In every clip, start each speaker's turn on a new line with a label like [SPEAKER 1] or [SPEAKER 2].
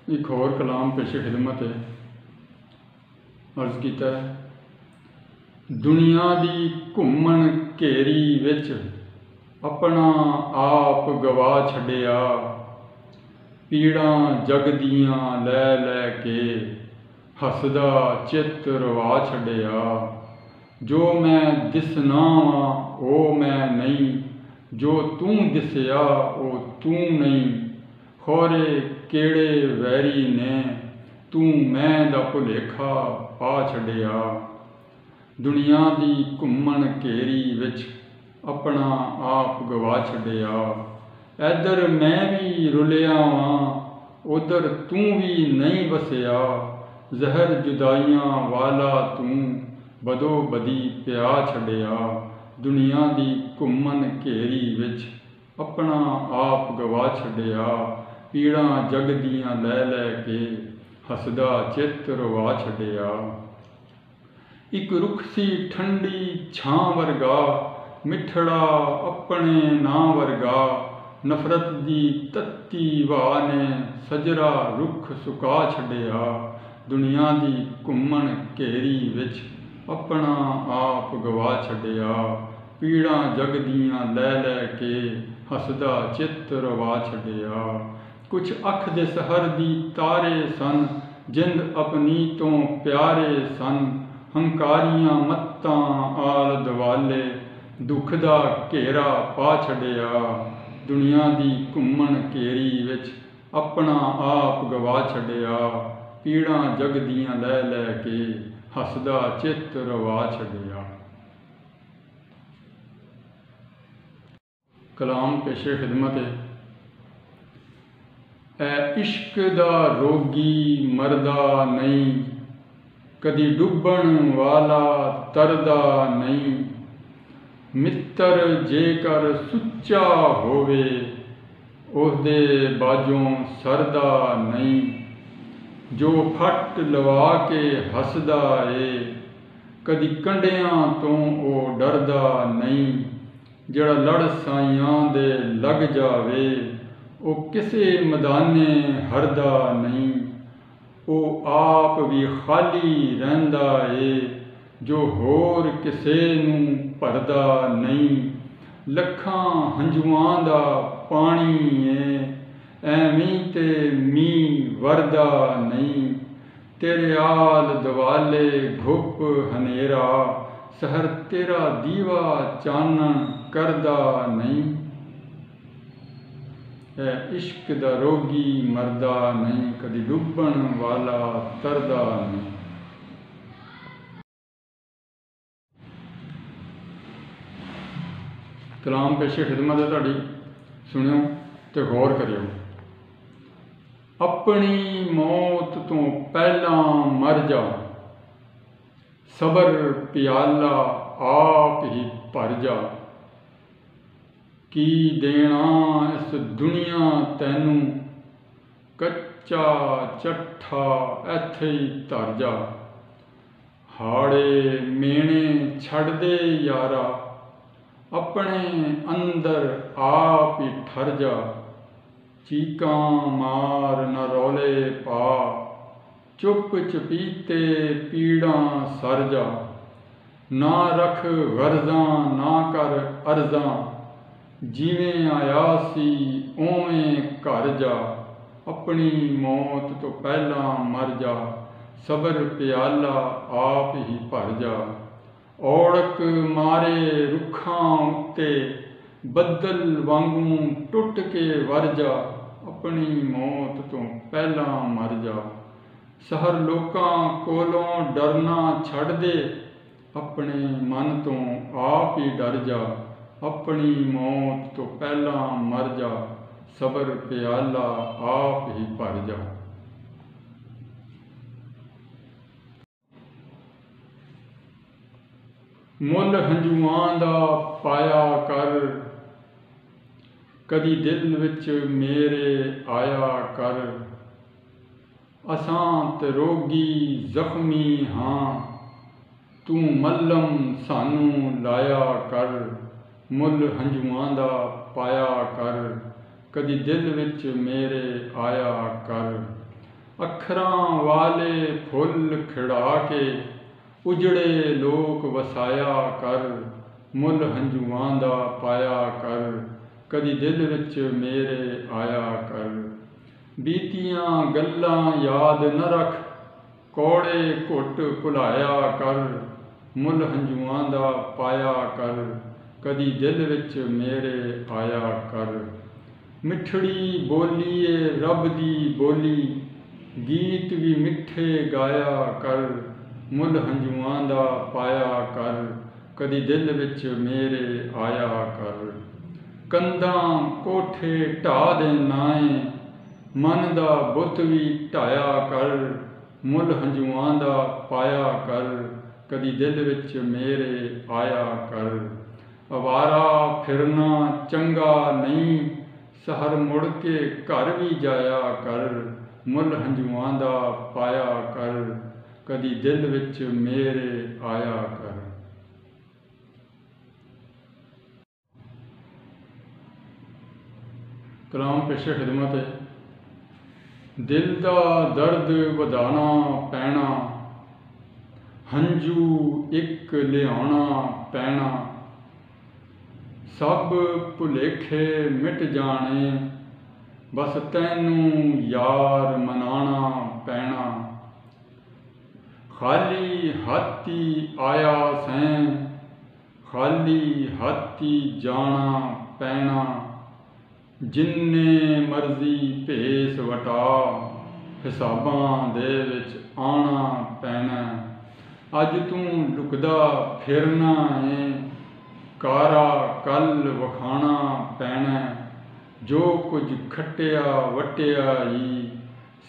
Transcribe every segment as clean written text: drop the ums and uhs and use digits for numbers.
[SPEAKER 1] एक होर कलाम पेशे खिदमत है। अर्ज किया है, दुनिया दी घूमन घेरी विच अपना आप गवा छड़िया, पीड़ां जग दियां लै लै के हसदा चित रवा छड़िया। जो मैं दिसना वां ओ मैं नहीं, जो तू दिसया ओ तू नहीं। खोरे केड़े वैरी ने तू मैं दा भुलेखा पा छड़िया। दुनिया दी घूमन घेरी विच अपना आप गवा छड़िया। इधर मैं भी रुलिया वां उधर तू भी नहीं वसिया। जहर जुदाइयां वाला तू बदो बदी प्या छड़िया। दुनिया दी घूमन घेरी विच अपना आप गवा छड़िया। पीड़ां जग दियां लै लै के हसदा चित रवा छड़िया। एक रुख सी ठंडी छां वर्गा, मिठड़ा अपने नां वर्गा। नफरत दी तत्ती वाह ने सजरा रुख सुका छड़िया। दुनिया दी घूमन घेरी विच अपना आप गवा छड़िया। पीड़ां जग दियां लै लै के हसदा चित रवा छड़िया। कुछ अख दे सहर दी तारे सन, जिंद अपनी तो प्यारे सन। हंकारियां मत्तां आल दवाले दुख दा घेरा पा छड़िया। दुनिया दी घूमन घेरी विच अपना आप गवा छड़िया। पीड़ां जग दियां लै लै के हसदा चित रवा छड़िया। कलाम पेशे खिदमत है। ऐ इश्क दा रोगी मरदा नहीं, कदी डुबण वाला तरदा नहीं। मित्र जेकर सुच्चा होवे उहदे बाजों सरदा नहीं। जो फट लवा के हसदा ए कदी कंडियां तो ओ डरदा नहीं। जड़ा लड़ साइयां दे लग जावे ओ किसे मैदाने हरदा नहीं। ओ आप भी खाली रहिंदा ए जो होर किसे नूं भरदा नहीं। लखां हंजुआं दा पानी ए एवीं ते मींह वरदा नहीं। तेरे आल दवाले घुप हनेरा, सहर तेरा दीवा चानन करदा नहीं। ऐ इश्क दा रोगी मरदा नहीं, कदी डुबण वाला तरदा नहीं। कलाम पेशे खिदमत है तुहाडी, सुनियो ते गौर करियो। अपनी मौत तो पहला मर जा, सबर प्याला आप ही भर जा। की देना इस दुनिया तैनू, कच्चा चट्ठा इत्थे ही धर जा। हाड़े मेणे छड़ दे यारा, अपने अंदर आप ही ठर जा। चीकां मार न रौले पा, चुप चपीते पीड़ां सर जा। ना रख गर्जां ना कर अर्जां, जिवें आया सी उवें घर जा। अपनी मौत तो पहला मर जा, सबर प्याला आप ही भर जा। औड़क मारे रुखां उत्ते, बदल वांगू टुट के वर जा। अपनी मौत तो पहला मर जा। सहर लोकां कोलों डरना छड़ दे, अपने मन तो आप ही डर जा। अपनी मौत तो पहला मर जा, सबर प्याला आप ही भर जा। मुल हंजुआं दा पाया कर, कदी दिल विच मेरे आया कर। असां ते रोगी जख्मी हाँ, तू मल्लम सानू लाया कर। मुल हंजुआं दा पाया कर, कदी दिल विच मेरे आया कर। ਅੱਖਰਾਂ ਵਾਲੇ ਫੁੱਲ ਖਿੜਾ ਕੇ ਉਜੜੇ ਲੋਕ ਵਸਾਇਆ ਕਰ, ਮੁੱਲ ਹੰਝੂਆਂ ਦਾ ਪਾਇਆ ਕਰ, ਕਦੀ ਦਿਲ ਵਿੱਚ ਮੇਰੇ ਆਇਆ ਕਰ। ਬੀਤੀਆਂ ਗੱਲਾਂ ਯਾਦ ਨ ਰੱਖ, ਕੌੜੇ ਘੁੱਟ ਭੁਲਾਇਆ ਕਰ, ਮੁੱਲ ਹੰਝੂਆਂ ਦਾ ਪਾਇਆ ਕਰ, ਕਦੀ ਦਿਲ ਵਿੱਚ ਮੇਰੇ ਆਇਆ ਕਰ। ਮਿੱਠੜੀ ਬੋਲੀ ਏ ਰੱਬ ਦੀ ਬੋਲੀ, ਗੀਤ ਵੀ ਮਿੱਠੇ ਗਾਇਆ ਕਰ, ਮੁੱਲ ਹੰਝੂਆਂ ਦਾ ਪਾਇਆ ਕਰ, ਕਦੀ ਦਿਲ ਵਿੱਚ ਮੇਰੇ ਆਇਆ ਕਰ। ਕੰਧਾਂ ਕੋਠੇ ਢਾਹ ਦੇ ਨਾਏ, ਮਨ ਦਾ ਬੁੱਤ ਵੀ ਢਾਇਆ ਕਰ, ਮੁੱਲ ਹੰਝੂਆਂ ਦਾ ਪਾਇਆ ਕਰ, ਕਦੀ ਦਿਲ ਵਿੱਚ ਮੇਰੇ ਆਇਆ ਕਰ। ਅਵਾਰਾ ਫਿਰਨਾ ਚੰਗਾ ਨਹੀਂ, ਸ਼ਹਿਰ ਮੁੜ ਕੇ ਘਰ ਵੀ ਜਾਇਆ ਕਰ, ਮੁੱਲ ਹੰਝੂਆਂ ਦਾ ਪਾਇਆ ਕਰ, ਕਦੀ ਦਿਲ ਵਿੱਚ ਮੇਰੇ ਆਇਆ ਕਰ। ਕਲਾਮ ਪੇਸ਼ੇ ਖਿਦਮਤ ਹੈ। ਦਿਲ ਦਾ ਦਰਦ ਵਧਾਉਣਾ ਪੈਣਾ, ਹੰਝੂ ਇੱਕ ਲਿਆਉਣਾ ਪੈਣਾ, ਸਭ ਭੁਲੇਖੇ ਮਿਟ ਜਾਣੇ, ਬਸ ਤੈਨੂੰ ਯਾਰ ਮਨਾਉਣਾ ਪੈਣਾ। ਖਾਲੀ ਹੱਥੀ ਆਇਆ ਸੈਂ, ਖਾਲੀ ਹੱਥੀ ਜਾਣਾ ਪੈਣਾ, ਜਿੰਨੇ ਮਰਜ਼ੀ ਭੇਸ ਵਟਾ, ਹਿਸਾਬਾਂ ਦੇ ਵਿੱਚ ਆਉਣਾ ਪੈਣਾ। ਅੱਜ ਤੂੰ ਲੁਕਦਾ ਫਿਰਨਾ ਏ, ਕਾਰਾ ਕੱਲ ਵਖਾਣਾ ਪੈਣਾ, ਜੋ ਕੁਝ ਖੱਟਿਆ ਵਟਿਆ ਈ,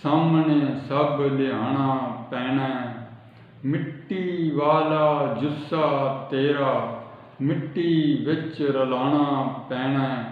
[SPEAKER 1] ਸਾਹਮਣੇ ਸਭ ਲਿਆਣਾ ਪੈਣਾ। ਮਿੱਟੀ ਵਾਲਾ ਜੁੱਸਾ ਤੇਰਾ, ਮਿੱਟੀ ਵਿੱਚ ਰਲਾਉਣਾ ਪੈਣਾ,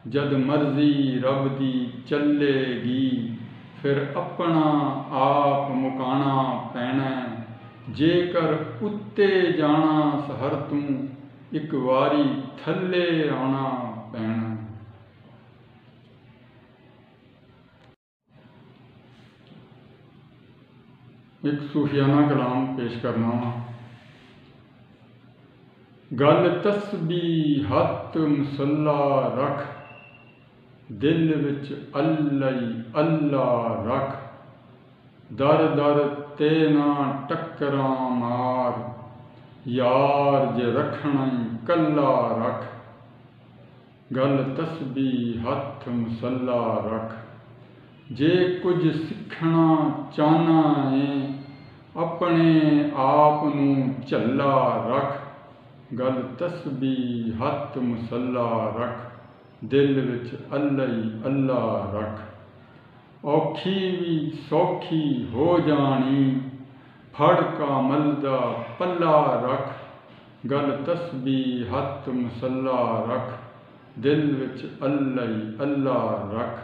[SPEAKER 1] ਜਦ ਮਰਜ਼ੀ ਰੱਬ ਦੀ ਚੱਲੇਗੀ, ਫਿਰ ਆਪਣਾ ਆਪ ਮੁਕਾਣਾ ਪੈਣਾ। ਜੇਕਰ ਉੱਤੇ ਜਾਣਾ ਸ਼ਹਿਰ ਤੂੰ, ਇੱਕ ਵਾਰੀ ਥੱਲੇ ਆਉਣਾ ਪੈਣਾ। ਇੱਕ ਸੂਫੀਆਨਾ ਕਲਾਮ ਪੇਸ਼ ਕਰਨਾ ਵਾ। ਗੱਲ ਤਸਬੀਹ ਹੱਥ ਮੁਸੱਲਾ ਰੱਖ, ਦਿਲ ਵਿੱਚ ਅੱਲਾ ਹੀ ਅੱਲਾ ਰੱਖ, ਦਰ ਦਰ ਤੇ ਨਾ ਟੱਕਰਾਂ ਮਾਰ, ਯਾਰ ਜੇ ਰੱਖਣਾ ਹੀ ਕੱਲਾ ਰੱਖ। ਗੱਲ ਤਸਬੀਹ ਹੱਥ ਮੁਸੱਲਾ ਰੱਖ, ਜੇ ਕੁਝ ਸਿੱਖਣਾ ਚਾਹਨਾ ਏ, ਆਪਣੇ ਆਪ ਨੂੰ ਝੱਲਾ ਰੱਖ। ਗੱਲ ਤਸਬੀਹ ਹੱਥ ਮੁਸੱਲਾ ਰੱਖ, ਦਿਲ ਵਿੱਚ ਅੱਲਾ ਹੀ ਅੱਲਾ ਰੱਖ। ਔਖੀ ਵੀ ਸੌਖੀ ਹੋ ਜਾਣੀ, ਫੜ ਕਾਮਲ ਦਾ ਪੱਲਾ ਰੱਖ। ਗੱਲ ਤਸਬੀਹ ਹੱਥ ਮੁਸੱਲਾ ਰੱਖ, ਦਿਲ ਵਿੱਚ ਅੱਲਾ ਹੀ ਅੱਲਾ ਰੱਖ।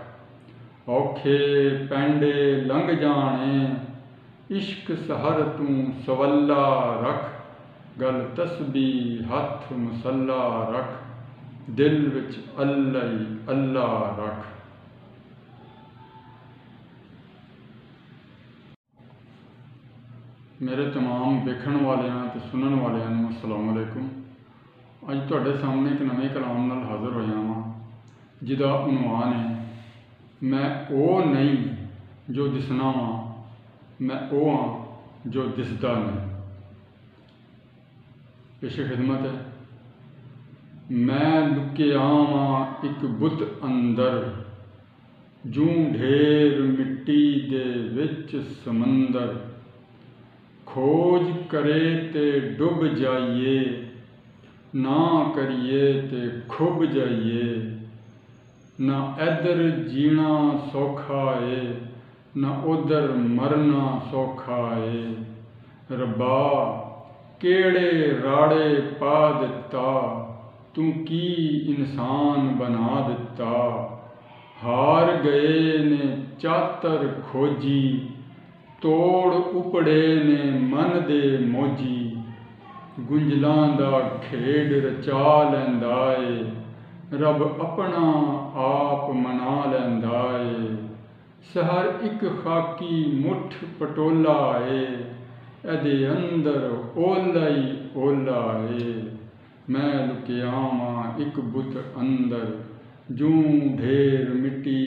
[SPEAKER 1] ਔਖੇ ਪੈਂਡੇ ਲੰਘ ਜਾਣੇ, ਇਸ਼ਕ ਸਹਰ ਤੂੰ ਸਵੱਲਾ ਰੱਖ। ਗੱਲ ਤਸਬੀਹ ਹੱਥ ਮੁਸੱਲਾ ਰੱਖ, ਦਿਲ ਵਿੱਚ ਅੱਲਾ ਹੀ ਅੱਲਾ ਰੱਖ। ਮੇਰੇ तमाम ਵੇਖਣ ਵਾਲਿਆਂ ਤੇ ਸੁਣਨ ਵਾਲਿਆਂ ਨੂੰ ਅਸਲਾਮ ਅਲੈਕੁਮ। ਅੱਜ ਤੁਹਾਡੇ ਸਾਹਮਣੇ ਇੱਕ ਨਵੇਂ ਕਲਾਮ ਨਾਲ ਹਾਜ਼ਰ ਹੋਇਆ ਹਾਂ, ਜਿਹਦਾ ਉਨਵਾਨ ਹੈ ਮੈਂ ਉਹ ਨਹੀਂ ਜੋ ਦਿਸਣਾ ਵਾਂ, ਮੈਂ ਉਹ ਹਾਂ ਜੋ ਦਿਸਦਾ ਨਹੀਂ। ਪੇਸ਼ੇ ਖਿਦਮਤ ਹੈ। ਮੈਂ ਲੁਕਿਆ ਵਾਂ ਇੱਕ ਬੁੱਤ ਅੰਦਰ, ਜੂੰ ਢੇਰ ਮਿੱਟੀ ਦੇ ਵਿੱਚ ਸਮੁੰਦਰ। ਖੋਜ ਕਰੇ ਤੇ ਡੁੱਬ ਜਾਈਏ, ਨਾ ਕਰੀਏ ਤੇ ਖੁੱਬ ਜਾਈਏ। ਨਾ ਇੱਧਰ ਜੀਣਾ ਸੌਖਾ ਏ, ਨਾ ਉੱਧਰ ਮਰਨਾ ਸੌਖਾ ਏ। ਰੱਬਾ ਕਿਹੜੇ ਰਾੜੇ ਪਾ ਦਿੱਤਾ, ਤੂੰ ਕੀ ਇਨਸਾਨ ਬਣਾ ਦਿੱਤਾ। ਹਾਰ ਗਏ ਨੇ ਚਾਤਰ ਖੋਜੀ, ਤੋੜ ਉਪੜੇ ਨੇ ਮਨ ਦੇ ਮੋਜੀ। ਗੁੰਝਲਾਂ ਦਾ ਖੇਡ ਰਚਾ ਲੈਂਦਾ ਏ, ਰੱਬ ਆਪਣਾ ਆਪ ਮਨਾ ਲੈਂਦਾ ਏ। शहर एक खाकी मुठ पटोला है, एदे अंदर ओला ही ओला है। मैं लुकिया वां एक बुत अंदर, जूं ढेर मिट्टी